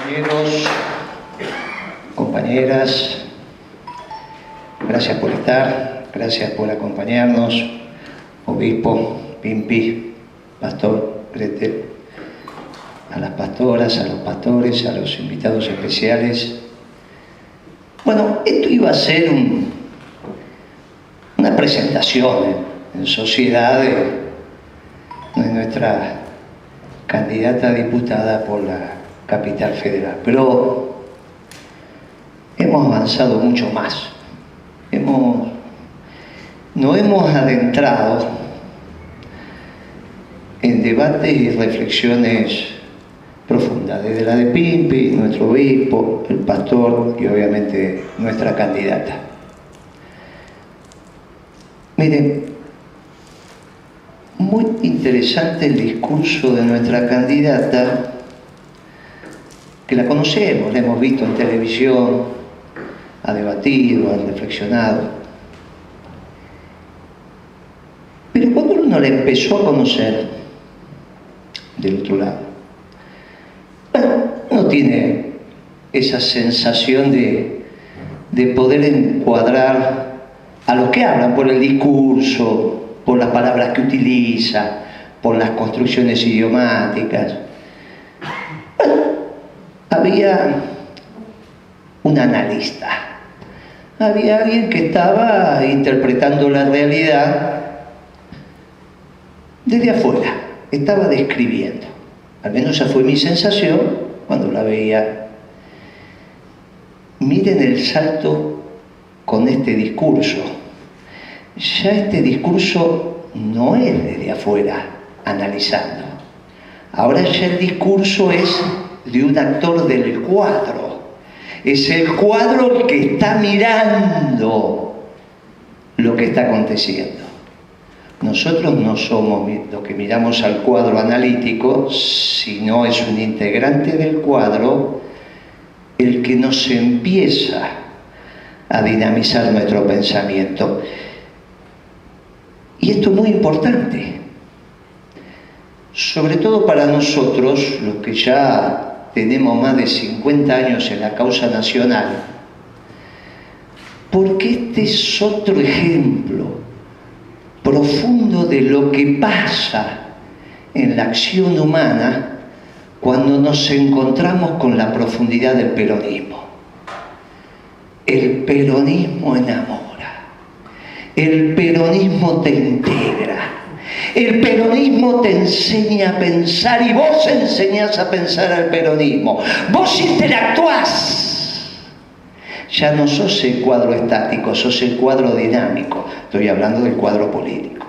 Compañeros, compañeras, gracias por estar, gracias por acompañarnos, obispo, Pimpi, pastor, Gretel, a las pastoras, a los pastores, a los invitados especiales. Bueno, esto iba a ser una presentación en sociedad de nuestra candidata a diputada por la Capital Federal, pero hemos avanzado mucho más. Nos hemos adentrado en debates y reflexiones profundas, desde la de Pimpi, nuestro obispo, el pastor y obviamente nuestra candidata. Miren, muy interesante el discurso de nuestra candidata, que la conocemos, la hemos visto en televisión, ha debatido, ha reflexionado. Pero cuando uno la empezó a conocer del otro lado, bueno, uno tiene esa sensación de poder encuadrar a los que hablan por el discurso, por las palabras que utiliza, por las construcciones idiomáticas. Bueno, había un analista, había alguien que estaba interpretando la realidad desde afuera, estaba describiendo. Al menos esa fue mi sensación cuando la veía. Miren el salto con este discurso. Ya este discurso no es desde afuera, analizando. Ahora ya el discurso es de un actor del cuadro. Es el cuadro el que está mirando lo que está aconteciendo. Nosotros no somos los que miramos al cuadro analítico, sino es un integrante del cuadro el que nos empieza a dinamizar nuestro pensamiento. Y esto es muy importante, sobre todo para nosotros, los que ya tenemos más de 50 años en la causa nacional, porque este es otro ejemplo profundo de lo que pasa en la acción humana cuando nos encontramos con la profundidad del peronismo. El peronismo enamora, el peronismo te integra, el peronismo te enseña a pensar y vos enseñás a pensar al peronismo. Vos interactuás. Ya no sos el cuadro estático, sos el cuadro dinámico. Estoy hablando del cuadro político.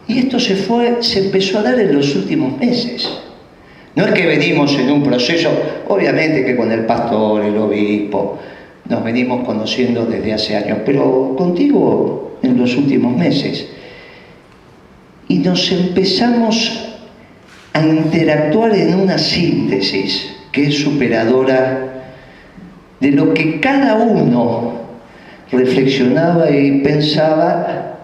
Y esto se empezó a dar en los últimos meses. No es que venimos en un proceso, obviamente que con el pastor, el obispo, nos venimos conociendo desde hace años, pero contigo en los últimos meses. Y nos empezamos a interactuar en una síntesis que es superadora de lo que cada uno reflexionaba y pensaba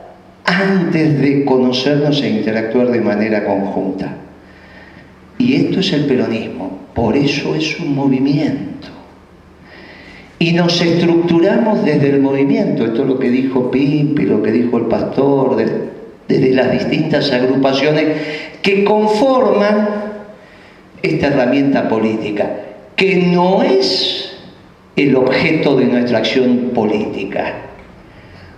antes de conocernos e interactuar de manera conjunta. Y esto es el peronismo, por eso es un movimiento. Y nos estructuramos desde el movimiento, esto es lo que dijo Pimpi, lo que dijo el pastor, desde las distintas agrupaciones que conforman esta herramienta política, que no es el objeto de nuestra acción política.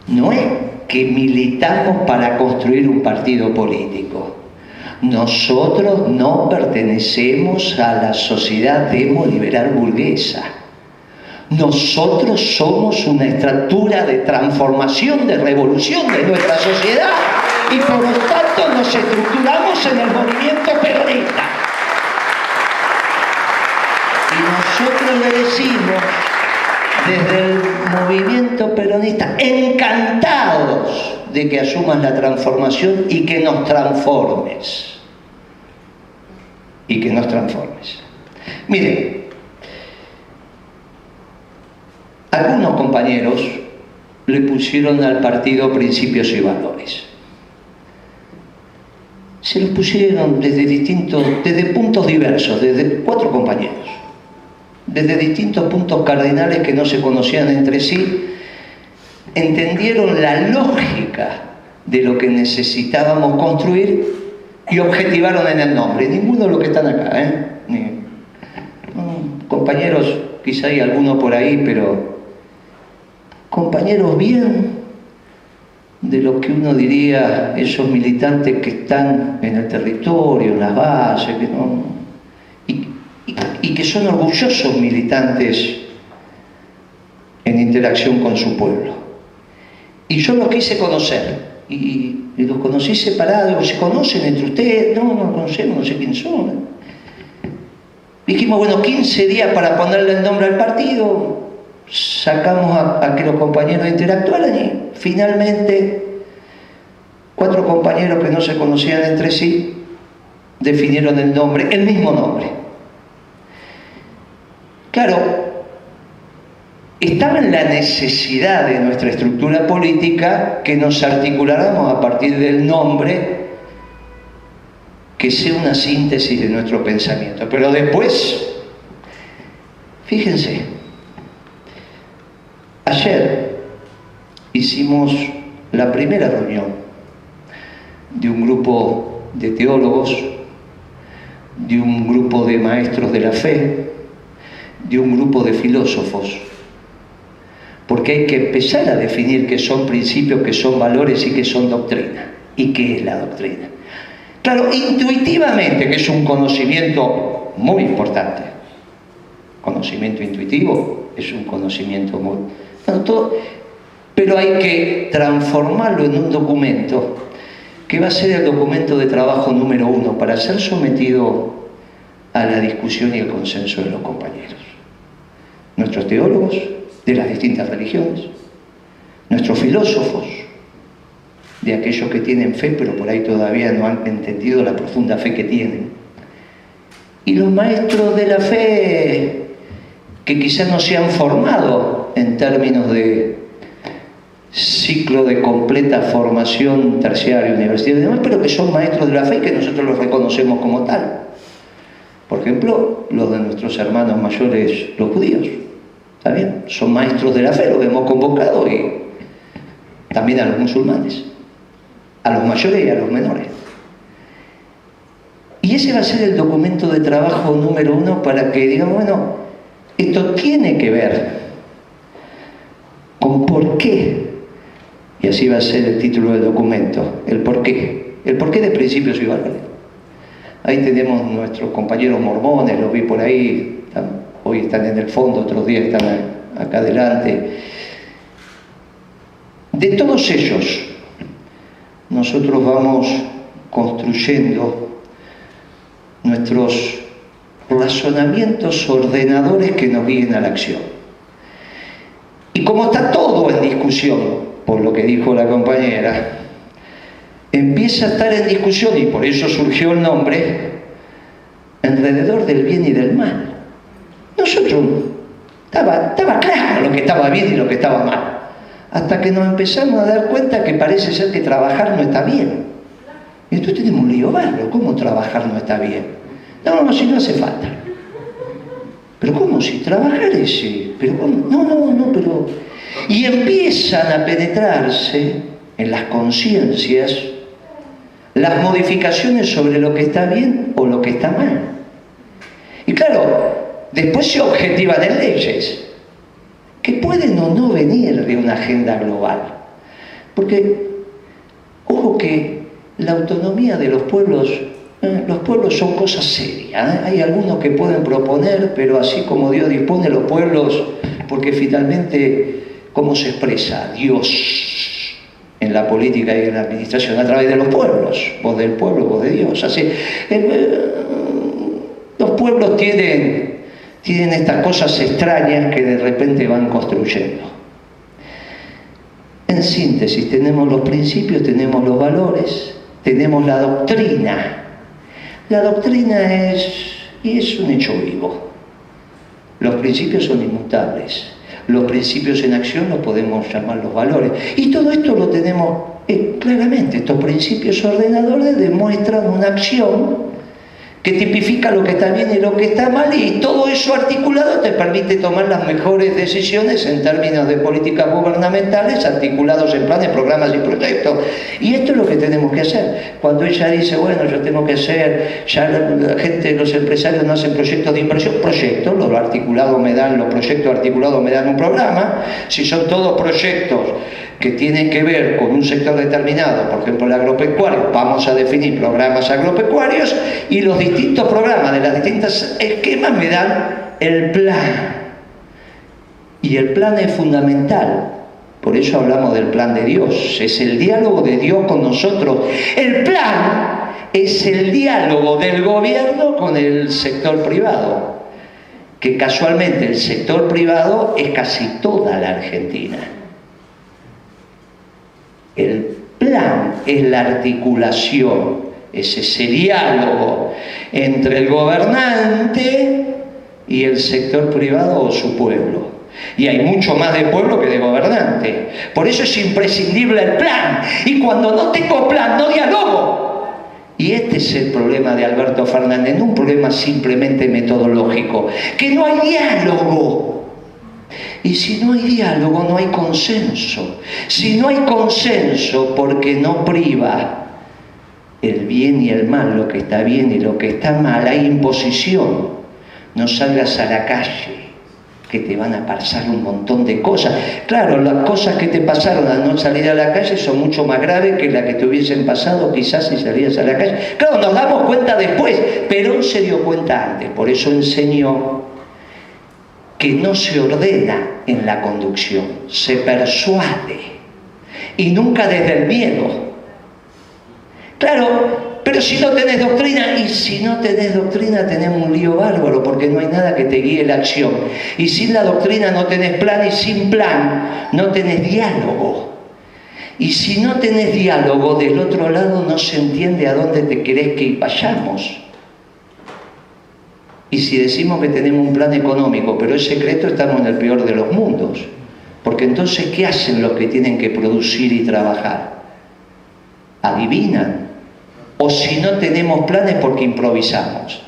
No es que militamos para construir un partido político. Nosotros no pertenecemos a la sociedad demoliberal burguesa. Nosotros somos una estructura de transformación, de revolución de nuestra sociedad y por lo tanto nos estructuramos en el movimiento peronista. Y nosotros le decimos desde el movimiento peronista, encantados de que asumas la transformación y que nos transformes. Y que nos transformes. Miren, algunos compañeros le pusieron al partido principios y valores. se los pusieron desde puntos diversos, desde 4 compañeros, desde distintos puntos cardinales que no se conocían entre sí, entendieron la lógica de lo que necesitábamos construir y objetivaron en el nombre. Ninguno de los que están acá, compañeros, quizá hay alguno por ahí, pero compañeros bien de lo que uno diría, esos militantes que están en el territorio, en las bases, y que son orgullosos militantes en interacción con su pueblo. Y yo los quise conocer, y los conocí separados. ¿Se conocen entre ustedes? No conocemos, no sé quién son. Dijimos, bueno, 15 días para ponerle el nombre al partido. Sacamos a que los compañeros interactuaran y finalmente 4 compañeros que no se conocían entre sí definieron el nombre, el mismo nombre. Claro, estaba en la necesidad de nuestra estructura política que nos articuláramos a partir del nombre que sea una síntesis de nuestro pensamiento. Pero después, fíjense, ayer hicimos la primera reunión de un grupo de teólogos, de un grupo de maestros de la fe, de un grupo de filósofos, porque hay que empezar a definir qué son principios, qué son valores y qué son doctrina. ¿Y qué es la doctrina? Claro, intuitivamente, que es un conocimiento muy importante. Conocimiento intuitivo es un conocimiento muy... pero hay que transformarlo en un documento que va a ser el documento de trabajo número 1 para ser sometido a la discusión y el consenso de los compañeros. Nuestros teólogos de las distintas religiones, nuestros filósofos, de aquellos que tienen fe pero por ahí todavía no han entendido la profunda fe que tienen, y los maestros de la fe que quizás no se han formado en términos de ciclo de completa formación terciaria, universitaria y demás, pero que son maestros de la fe y que nosotros los reconocemos como tal. Por ejemplo, los de nuestros hermanos mayores, los judíos, ¿está bien? Son maestros de la fe, los hemos convocado, y también a los musulmanes, a los mayores y a los menores. Y ese va a ser el documento de trabajo número 1 para que digamos, bueno, esto tiene que ver con por qué, y así va a ser el título del documento, el por qué de principios y valores. Ahí tenemos nuestros compañeros mormones, los vi por ahí, hoy están en el fondo, otros días están acá adelante. De todos ellos, nosotros vamos construyendo nuestros razonamientos ordenadores que nos guíen a la acción. Y como está todo en discusión, por lo que dijo la compañera, empieza a estar en discusión, y por eso surgió el nombre, alrededor del bien y del mal. Nosotros estaba claro lo que estaba bien y lo que estaba mal, hasta que nos empezamos a dar cuenta que parece ser que trabajar no está bien. Y entonces tenemos un lío bárbaro. ¿Cómo trabajar no está bien? No, si no hace falta. ¿Pero cómo? Si trabajar es... ¿Pero cómo? No, pero... Y empiezan a penetrarse en las conciencias las modificaciones sobre lo que está bien o lo que está mal. Y claro, después se objetivan en leyes que pueden o no venir de una agenda global. Porque, ojo que la autonomía de los pueblos son cosas serias. Hay algunos que pueden proponer, pero así como Dios dispone los pueblos, porque finalmente, ¿cómo se expresa Dios en la política y en la administración? A través de los pueblos. Voz del pueblo, voz de Dios. Así, los pueblos tienen estas cosas extrañas que de repente van construyendo. En síntesis, tenemos los principios, tenemos los valores, tenemos la doctrina. La doctrina es un hecho vivo. Los principios son inmutables. los principios en acción los podemos llamar los valores. Y todo esto lo tenemos claramente. Estos principios ordenadores demuestran una acción que tipifica lo que está bien y lo que está mal, y todo eso articulado te permite tomar las mejores decisiones en términos de políticas gubernamentales, articulados en planes, programas y proyectos. Y esto es lo que tenemos que hacer. Cuando ella dice, bueno, yo tengo que hacer, ya la gente, los empresarios no hacen proyectos de inversión, proyectos, los proyectos articulados me dan un programa. Si son todos proyectos que tienen que ver con un sector determinado, por ejemplo el agropecuario, vamos a definir programas agropecuarios, y los distintos programas de las distintas esquemas me dan el plan. Y el plan es fundamental, por eso hablamos del plan de Dios, es el diálogo de Dios con nosotros. El plan es el diálogo del gobierno con el sector privado, que casualmente el sector privado es casi toda la Argentina. El plan es la articulación, es ese diálogo entre el gobernante y el sector privado o su pueblo. Y hay mucho más de pueblo que de gobernante. Por eso es imprescindible el plan. Y cuando no tengo plan, no dialogo. Y este es el problema de Alberto Fernández, no un problema simplemente metodológico, que no hay diálogo. Y si no hay diálogo, no hay consenso. Si no hay consenso, porque no priva el bien y el mal, lo que está bien y lo que está mal, hay imposición. No salgas a la calle, que te van a pasar un montón de cosas. Claro, las cosas que te pasaron al no salir a la calle son mucho más graves que las que te hubiesen pasado quizás si salías a la calle. Claro, nos damos cuenta después, Perón se dio cuenta antes, por eso enseñó que no se ordena en la conducción, se persuade, y nunca desde el miedo. Claro, pero si no tenés doctrina, y si no tenés doctrina tenemos un lío bárbaro, porque no hay nada que te guíe la acción. Y sin la doctrina no tenés plan, y sin plan no tenés diálogo. Y si no tenés diálogo, del otro lado no se entiende a dónde te querés que vayamos. Y si decimos que tenemos un plan económico, pero es secreto, estamos en el peor de los mundos. Porque entonces, ¿qué hacen los que tienen que producir y trabajar? ¿Adivinan? O si no tenemos planes, porque improvisamos.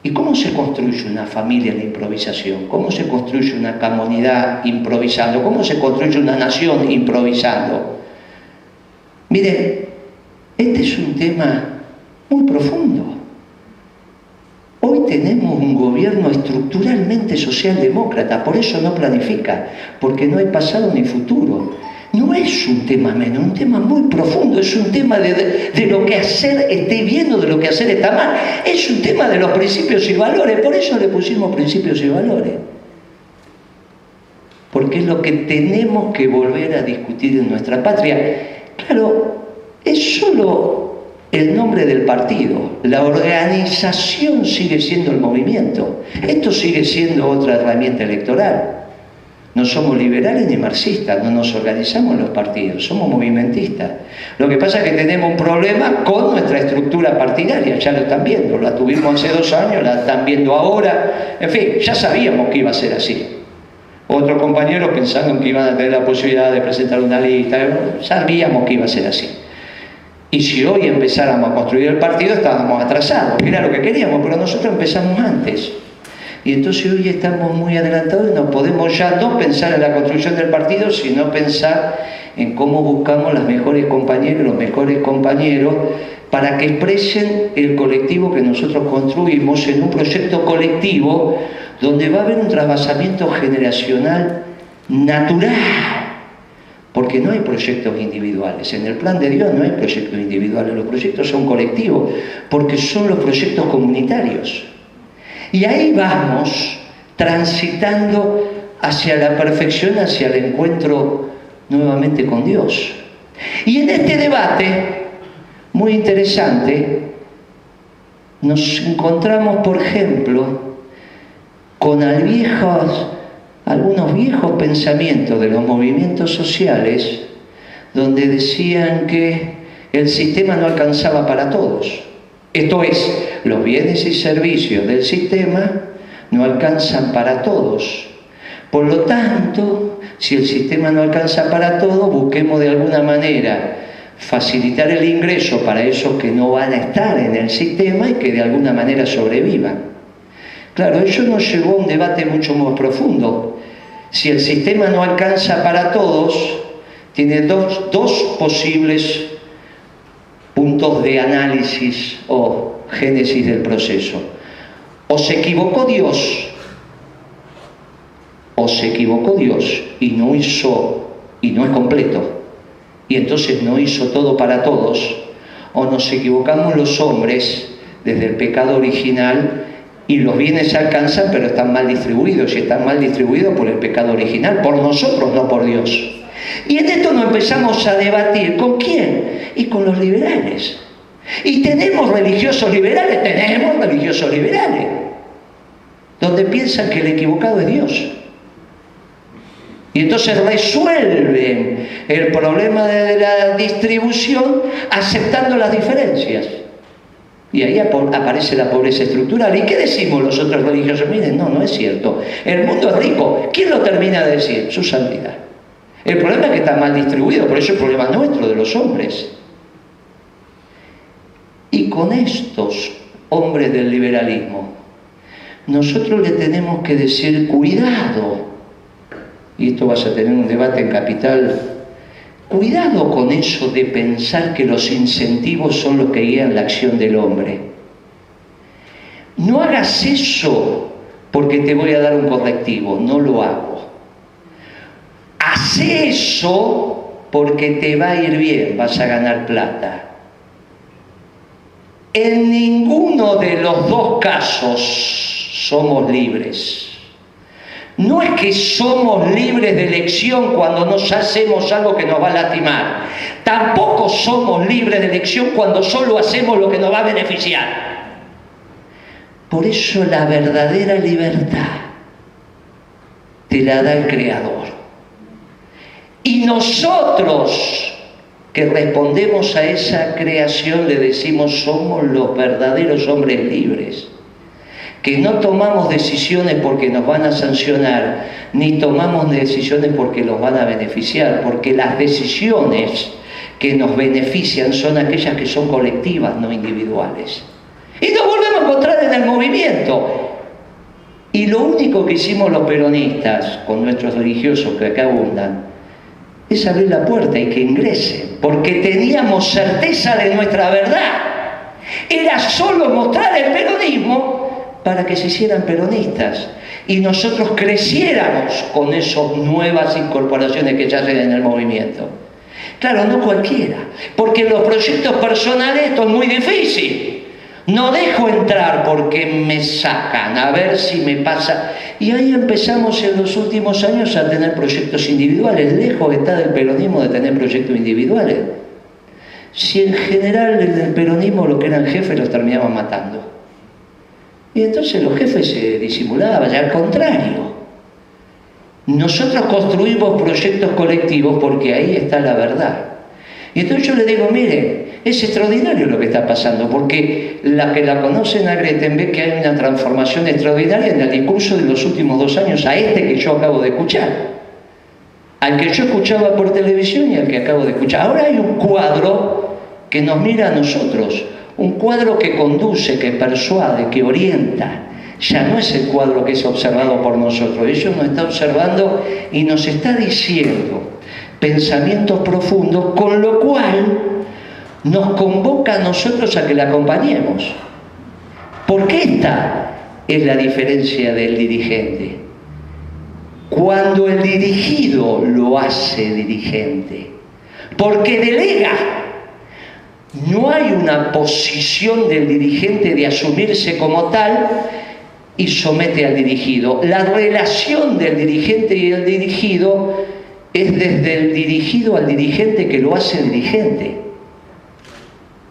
¿Y cómo se construye una familia en la improvisación? ¿Cómo se construye una comunidad improvisando? ¿Cómo se construye una nación improvisando? Miren, este es un tema muy profundo. Hoy tenemos un gobierno estructuralmente socialdemócrata, por eso no planifica, porque no hay pasado ni futuro. No es un tema menor, un tema muy profundo, es un tema de lo que hacer esté bien o de lo que hacer está mal. Es un tema de los principios y valores, por eso le pusimos principios y valores. Porque es lo que tenemos que volver a discutir en nuestra patria. Claro, es solo el nombre del partido, la organización sigue siendo el movimiento. Esto sigue siendo otra herramienta electoral. No somos liberales ni marxistas, no nos organizamos en los partidos, somos movimentistas. Lo que pasa es que tenemos un problema con nuestra estructura partidaria, ya lo están viendo, la tuvimos hace 2 años, la están viendo ahora, en fin, ya sabíamos que iba a ser así. Otros compañeros pensaron que iban a tener la posibilidad de presentar una lista, sabíamos que iba a ser así. Y si hoy empezáramos a construir el partido, estábamos atrasados, que era lo que queríamos, pero nosotros empezamos antes. Y entonces hoy estamos muy adelantados y no podemos ya no pensar en la construcción del partido, sino pensar en cómo buscamos las mejores compañeras, los mejores compañeros, para que expresen el colectivo que nosotros construimos en un proyecto colectivo donde va a haber un trasvasamiento generacional natural. Porque no hay proyectos individuales. En el plan de Dios no hay proyectos individuales. Los proyectos son colectivos, porque son los proyectos comunitarios. Y ahí vamos transitando hacia la perfección, hacia el encuentro nuevamente con Dios. Y en este debate, muy interesante, nos encontramos, por ejemplo, con algunos viejos pensamientos de los movimientos sociales, donde decían que el sistema no alcanzaba para todos. Esto es, los bienes y servicios del sistema no alcanzan para todos, Por lo tanto, si el sistema no alcanza para todo, busquemos de alguna manera facilitar el ingreso para esos que no van a estar en el sistema y que de alguna manera sobrevivan. Claro, eso nos llevó a un debate mucho más profundo. Si el sistema no alcanza para todos, tiene dos posibles puntos de análisis o génesis del proceso. O se equivocó Dios y no es completo, y entonces no hizo todo para todos, o nos equivocamos los hombres desde el pecado original y los bienes se alcanzan pero están mal distribuidos, y están mal distribuidos por el pecado original, por nosotros, no por Dios. Y en esto nos empezamos a debatir. ¿Con quién? Y con los liberales. ¿Y tenemos religiosos liberales? Tenemos religiosos liberales, donde piensan que el equivocado es Dios. Y entonces resuelven el problema de la distribución aceptando las diferencias. Y ahí aparece la pobreza estructural. ¿Y qué decimos los otros religiosos? Miren, no es cierto. El mundo es rico. ¿Quién lo termina de decir? Su santidad. El problema es que está mal distribuido, por eso es problema nuestro, de los hombres. Y con estos hombres del liberalismo, nosotros le tenemos que decir, cuidado, y esto vas a tener un debate en Capital, cuidado con eso de pensar que los incentivos son los que guían la acción del hombre. No hagas eso porque te voy a dar un correctivo, no lo hago. Haz eso porque te va a ir bien, vas a ganar plata. En ninguno de los dos casos somos libres. No es que somos libres de elección cuando nos hacemos algo que nos va a lastimar. Tampoco somos libres de elección cuando solo hacemos lo que nos va a beneficiar. Por eso la verdadera libertad te la da el Creador. Y nosotros que respondemos a esa creación le decimos, somos los verdaderos hombres libres. Que no tomamos decisiones porque nos van a sancionar, ni tomamos decisiones porque nos van a beneficiar, porque las decisiones que nos benefician son aquellas que son colectivas, no individuales. Y nos volvemos a encontrar en el movimiento. Y lo único que hicimos los peronistas, con nuestros religiosos que acá abundan, es abrir la puerta y que ingresen, porque teníamos certeza de nuestra verdad. Era solo mostrar el peronismo para que se hicieran peronistas y nosotros creciéramos con esas nuevas incorporaciones que se hacen en el movimiento. Claro, no cualquiera, porque en los proyectos personales esto es muy difícil. No dejo entrar porque me sacan, a ver si me pasa. Y ahí empezamos en los últimos años a tener proyectos individuales. Lejos está del peronismo de tener proyectos individuales. Si en general en el peronismo lo que eran jefes los terminaban matando. Y entonces los jefes se disimulaban, y al contrario. Nosotros construimos proyectos colectivos porque ahí está la verdad. Y entonces yo le digo, miren, es extraordinario lo que está pasando, porque la que la conocen a Greten ve que hay una transformación extraordinaria en el discurso de los últimos 2 años, a este que yo acabo de escuchar, al que yo escuchaba por televisión y al que acabo de escuchar. Ahora hay un cuadro que nos mira a nosotros, un cuadro que conduce, que persuade, que orienta. Ya no es el cuadro que es observado por nosotros, ellos nos están observando y nos está diciendo pensamientos profundos, con lo cual nos convoca a nosotros a que le acompañemos. Porque esta es la diferencia del dirigente. Cuando el dirigido lo hace dirigente, porque delega. No hay una posición del dirigente de asumirse como tal y somete al dirigido. La relación del dirigente y el dirigido es desde el dirigido al dirigente que lo hace dirigente.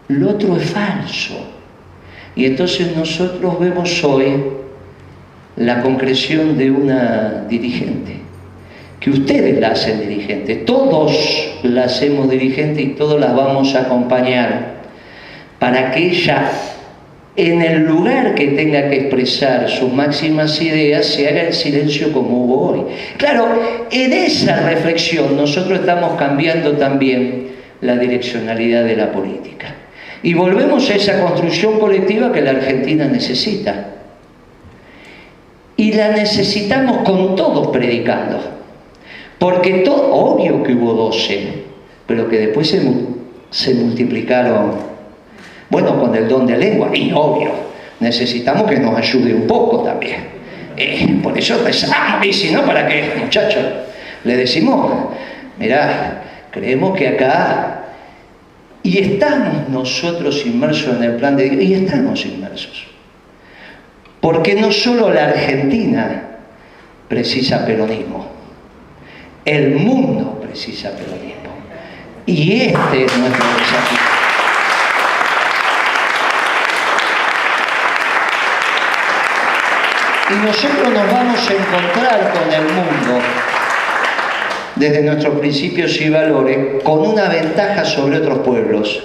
Lo otro es falso. Y entonces nosotros vemos hoy la concreción de una dirigente, que ustedes la hacen dirigente, todos la hacemos dirigente y todos la vamos a acompañar para que ella en el lugar que tenga que expresar sus máximas ideas, se haga el silencio como hubo hoy. Claro, en esa reflexión nosotros estamos cambiando también la direccionalidad de la política. Y volvemos a esa construcción colectiva que la Argentina necesita. Y la necesitamos con todos predicando. Porque obvio que hubo 12, pero que después se multiplicaron. Bueno, con el don de lengua, y obvio, necesitamos que nos ayude un poco también. Por eso rezamos, y si no, ¿para qué, muchachos? Le decimos, mirá, creemos que acá, y estamos nosotros inmersos en el plan de Dios, y estamos inmersos. Porque no solo la Argentina precisa peronismo, el mundo precisa peronismo. Y este es nuestro desafío. Y nosotros nos vamos a encontrar con el mundo, desde nuestros principios y valores, con una ventaja sobre otros pueblos,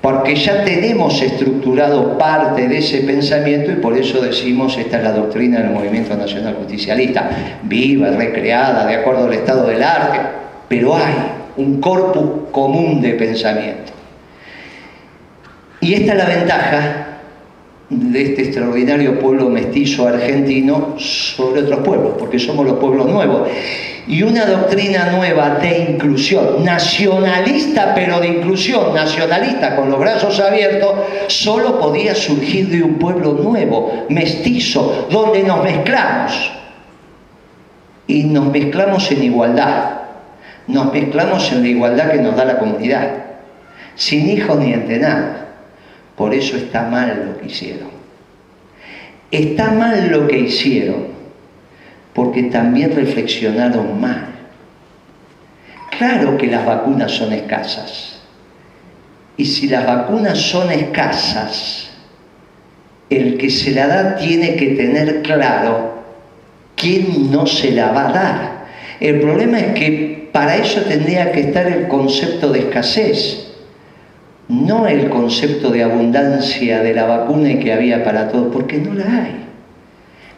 porque ya tenemos estructurado parte de ese pensamiento y por eso decimos, esta es la doctrina del Movimiento Nacional Justicialista, viva, recreada, de acuerdo al estado del arte, pero hay un corpus común de pensamiento. Y esta es la ventaja de este extraordinario pueblo mestizo argentino sobre otros pueblos, porque somos los pueblos nuevos. Y una doctrina nueva de inclusión, nacionalista, pero de inclusión, nacionalista con los brazos abiertos, solo podía surgir de un pueblo nuevo, mestizo, donde nos mezclamos. Y nos mezclamos en igualdad, nos mezclamos en la igualdad que nos da la comunidad, sin hijos ni entre nada. Por eso está mal lo que hicieron. Está mal lo que hicieron, porque también reflexionaron mal. Claro que las vacunas son escasas. Y si las vacunas son escasas, el que se la da tiene que tener claro quién no se la va a dar. El problema es que para eso tendría que estar el concepto de escasez, no el concepto de abundancia de la vacuna y que había para todos, porque no la hay.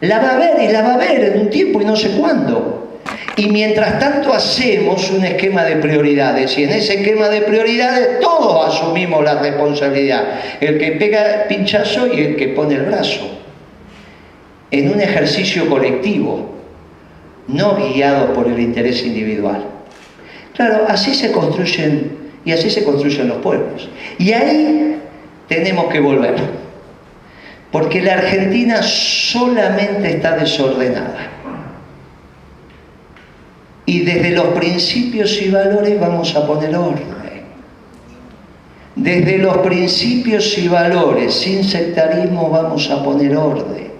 La va a haber y la va a haber en un tiempo y no sé cuándo. Y mientras tanto hacemos un esquema de prioridades y en ese esquema de prioridades todos asumimos la responsabilidad. El que pega el pinchazo y el que pone el brazo. En un ejercicio colectivo, no guiado por el interés individual. Claro, así se construyen y así se construyen los pueblos. Y ahí tenemos que volver. Porque la Argentina solamente está desordenada. Y desde los principios y valores vamos a poner orden. Desde los principios y valores, sin sectarismo, vamos a poner orden.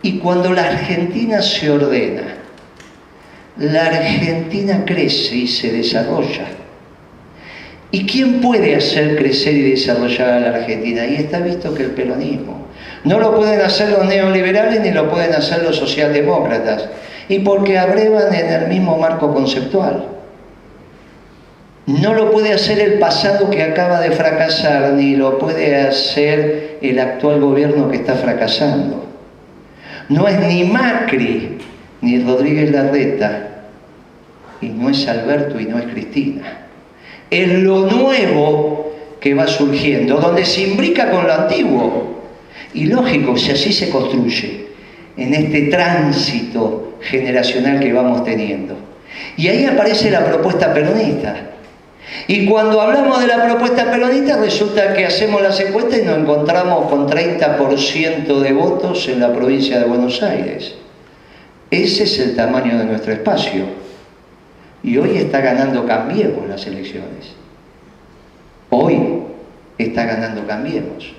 Y cuando la Argentina se ordena, la Argentina crece y se desarrolla. ¿Y quién puede hacer crecer y desarrollar a la Argentina? Y está visto que el peronismo. No lo pueden hacer los neoliberales ni lo pueden hacer los socialdemócratas. Y porque abrevan en el mismo marco conceptual. No lo puede hacer el pasado que acaba de fracasar, ni lo puede hacer el actual gobierno que está fracasando. No es ni Macri, ni Rodríguez Larreta, y no es Alberto y no es Cristina. Es lo nuevo que va surgiendo, donde se imbrica con lo antiguo. Y lógico, si así se construye, en este tránsito generacional que vamos teniendo. Y ahí aparece la propuesta peronista. Y cuando hablamos de la propuesta peronista, resulta que hacemos las encuestas y nos encontramos con 30% de votos en la provincia de Buenos Aires. Ese es el tamaño de nuestro espacio. Y hoy está ganando Cambiemos las elecciones. Hoy está ganando Cambiemos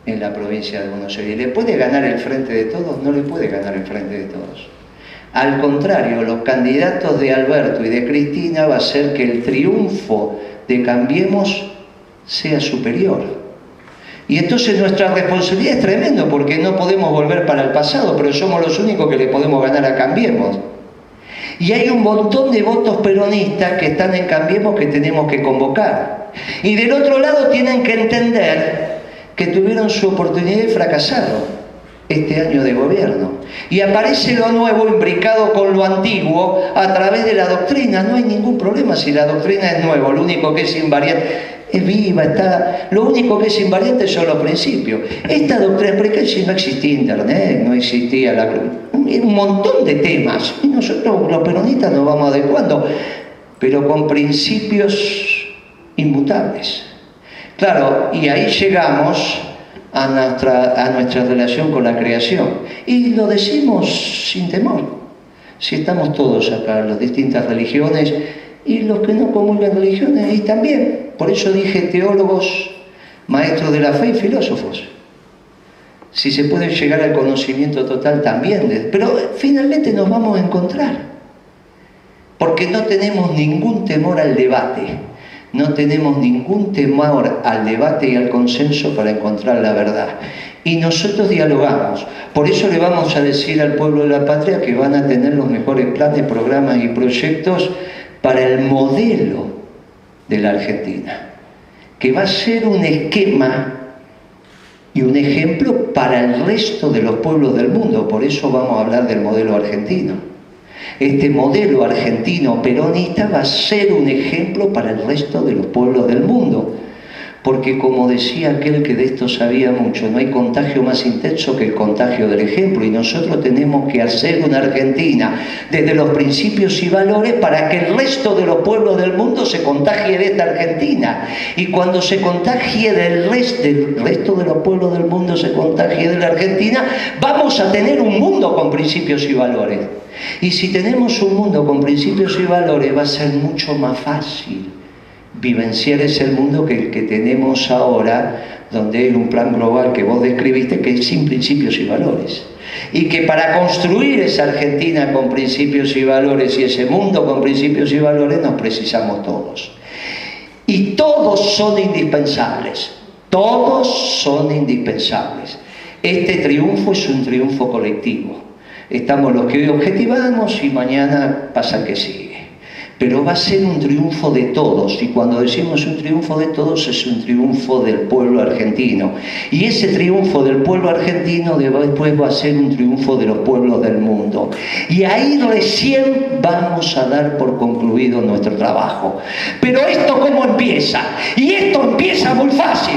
en la provincia de Buenos Aires. ¿Le puede ganar el Frente de Todos? No le puede ganar el Frente de Todos. Al contrario, los candidatos de Alberto y de Cristina va a hacer que el triunfo de Cambiemos sea superior. Y entonces nuestra responsabilidad es tremenda porque no podemos volver para el pasado, pero somos los únicos que le podemos ganar a Cambiemos. Y hay un montón de votos peronistas que están en Cambiemos que tenemos que convocar. Y del otro lado tienen que entender que tuvieron su oportunidad y fracasaron este año de gobierno. Y aparece lo nuevo imbricado con lo antiguo a través de la doctrina. No hay ningún problema si la doctrina es nueva, lo único que es invariante es viva, está. Lo único que es invariante son los principios. Esta doctrina, porque si no existía internet, no existía un montón de temas, y nosotros los peronistas nos vamos adecuando, pero con principios inmutables. Claro, y ahí llegamos a nuestra relación con la creación. Y lo decimos sin temor. Si estamos todos acá, las distintas religiones, y los que no comulgan religiones, y también, por eso dije teólogos, maestros de la fe y filósofos. Si se puede llegar al conocimiento total también, pero finalmente nos vamos a encontrar, porque no tenemos ningún temor al debate, no tenemos ningún temor al debate y al consenso para encontrar la verdad. Y nosotros dialogamos. Por eso le vamos a decir al pueblo de la patria que van a tener los mejores planes, programas y proyectos para el modelo de la Argentina, que va a ser un esquema y un ejemplo para el resto de los pueblos del mundo. Por eso vamos a hablar del modelo argentino. Este modelo argentino peronista va a ser un ejemplo para el resto de los pueblos del mundo. Porque como decía aquel que de esto sabía mucho, no hay contagio más intenso que el contagio del ejemplo, y nosotros tenemos que hacer una Argentina desde los principios y valores para que el resto de los pueblos del mundo se contagie de esta Argentina. Y cuando se contagie del resto de los pueblos del mundo se contagie de la Argentina, vamos a tener un mundo con principios y valores. Y si tenemos un mundo con principios y valores, va a ser mucho más fácil vivenciar ese mundo que el que tenemos ahora, donde hay un plan global que vos describiste, que es sin principios y valores. Y que para construir esa Argentina con principios y valores y ese mundo con principios y valores nos precisamos todos. Y todos son indispensables. Todos son indispensables. Este triunfo es un triunfo colectivo. Estamos los que hoy objetivamos y mañana pasa el que sigue. Pero va a ser un triunfo de todos, y cuando decimos un triunfo de todos es un triunfo del pueblo argentino. Y ese triunfo del pueblo argentino después va a ser un triunfo de los pueblos del mundo. Y ahí recién vamos a dar por concluido nuestro trabajo. Pero esto ¿cómo empieza? Y esto empieza muy fácil.